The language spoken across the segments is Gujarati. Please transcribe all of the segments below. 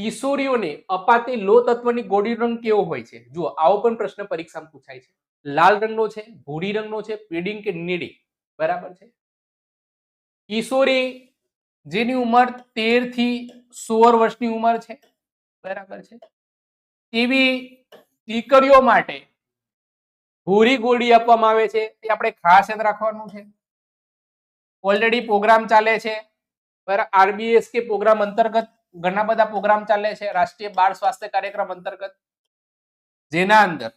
કિશોરીઓને અપાતી લો તત્વની ગોળી રંગ કેવો હોય છે? જુઓ, આવો પણ પ્રશ્ન પરીક્ષામાં પૂછાય છે. લાલ રંગનો છે, ભૂરી રંગનો છે, પીળી કે નીળી? બરાબર છે. કિશોરી જેની ઉંમર 13 થી 16 વર્ષની ઉંમર છે, બરાબર છે, તેવી દીકરીઓ માટે ભૂરી ગોળી આપવામાં આવે છે. એ આપણે ખાસ યાદ રાખવાનું છે. ઓલરેડી પ્રોગ્રામ ચાલે છે, બરાબર. આરબીએસકે પ્રોગ્રામ અંતર્ગત ઘણા બધા પ્રોગ્રામ ચાલે છે રાષ્ટ્રીય બાળ સ્વાસ્થ્ય કાર્યક્રમ અંતર્ગત, જેના અંદર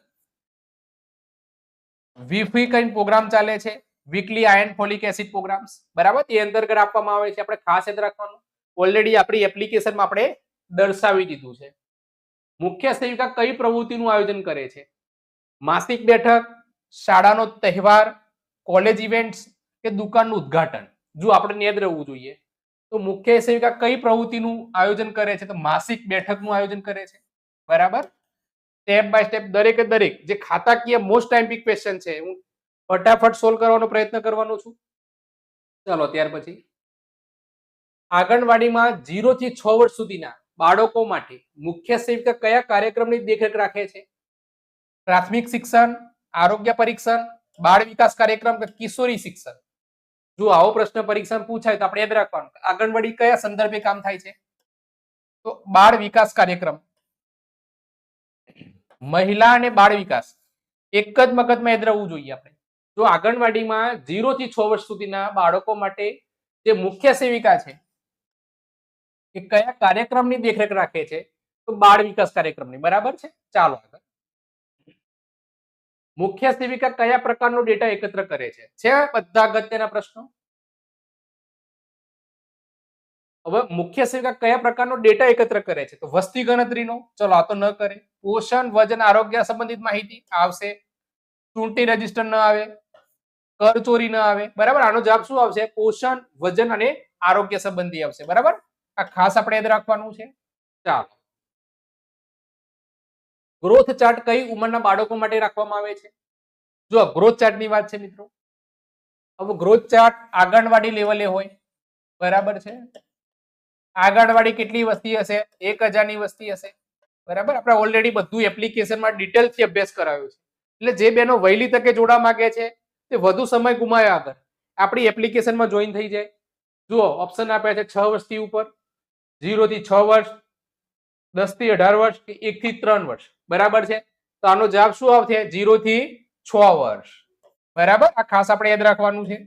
વીફી કઈ પ્રોગ્રામ ચાલે છે, weekly iron folic acid programs, બરાબર. એ અંતર્ગત આપવામાં આવે છે. આપણે ખાસ યાદ રાખવાનું. ઓલરેડી આપણી એપ્લિકેશનમાં આપણે દર્શાવી દીધું છે. મુખ્ય સેવિકા કઈ પ્રવૃત્તિનું આયોજન કરે છે? માસિક બેઠક, શાળાનો તહેવાર, કોલેજ ઇવેન્ટ્સ કે દુકાનનું ઉદ્ઘાટન? જો આપણે યાદ રહેવું જોઈએ. તો મુખ્ય સેવિકા કઈ પ્રવૃત્તિનું આયોજન કરે છે? તો માસિક બેઠકનું આયોજન કરે છે, બરાબર. સ્ટેપ બાય સ્ટેપ દરેકે દરેક જે ખાતાકીય મોસ્ટ ટાઈમ્પિક ક્વેશ્ચન છે, હું ફટાફટ સોલ્વ કરવાનો પ્રયત્ન કરવાનો છું. ચાલો, ત્યાર પછી આંગણવાડીમાં 0 થી 6 વર્ષ સુધીના બાળકો માટે મુખ્ય સેવિકા કયા કાર્યક્રમની દેખરેખ રાખે છે? પ્રાથમિક શિક્ષણ, આરોગ્ય પરીક્ષણ, બાળ વિકાસ કાર્યક્રમ કે કિશોરી શિક્ષણ? જો આવો પ્રશ્ન પરીક્ષામાં પૂછાય તો આપણે યાદ રાખવાનું, આંગણવાડી કયા સંદર્ભે કામ થાય છે? તો બાળ વિકાસ કાર્યક્રમ. મહિલા અને બાળ વિકાસ એક જ મગજમાં યાદ રહેવું જોઈએ આપણે. જો આંગણવાડીમાં 0 થી 6 વર્ષ સુધીના બાળકો માટે જે મુખ્ય સેવિકા છે એ કયા કાર્યક્રમની દેખરેખ રાખે છે? તો બાળ વિકાસ કાર્યક્રમની, બરાબર છે. ચાલો આગળ. મુખ્ય સેવિકા કયા પ્રકારનો ડેટા એકત્ર કરે છે? બધા અગત્યના પ્રશ્નો. હવે મુખ્ય સેવિકા કયા પ્રકારનો ડેટા એકત્ર કરે છે? તો વસ્તી ગણતરીનો, ચલો આ તો ન કરે. પોષણ, વજન, આરોગ્ય સંબંધિત માહિતી આવશે. ચૂંટણી રજીસ્ટર ન આવે, કર ચોરી ન આવે, બરાબર. આનો જવાબ શું આવશે? પોષણ, વજન અને આરોગ્ય સંબંધી આવશે, બરાબર. આ ખાસ આપણે યાદ રાખવાનું છે. ચાલો, ગ્રોથ ચાર્ટ કઈ ઉંમરના બાળકો માટે રાખવામાં આવે છે? જો ગ્રોથ ચાર્ટની વાત છે મિત્રો. હવે ગ્રોથ ચાર્ટ આંગણવાડી લેવલે હોય, બરાબર છે. આંગણવાડી કેટલી વસ્તી હશે? 1000 ની વસ્તી હશે, બરાબર. આપણે ઓલરેડી બધું એપ્લિકેશનમાં ડિટેલથી અભ્યાસ કરાવ્યો છે. એટલે જે બહેનો વહેલી તકે જોડા માંગે છે તે વધુ સમય ગુમાવ્યા આગળ આપણી એપ્લિકેશનમાં જોઈન થઈ જાય. જુઓ, ઓપ્શન આપ્યા છે 6 વર્ષથી ઉપર, 0 થી 6 વર્ષ, 10 થી 18 વર્ષ કે 1 થી 3 વર્ષ, બરાબર છે. તો આનો જવાબ શું આવશે? 0 થી 6 વર્ષ, બરાબર. આ ખાસ આપણે યાદ રાખવાનું છે.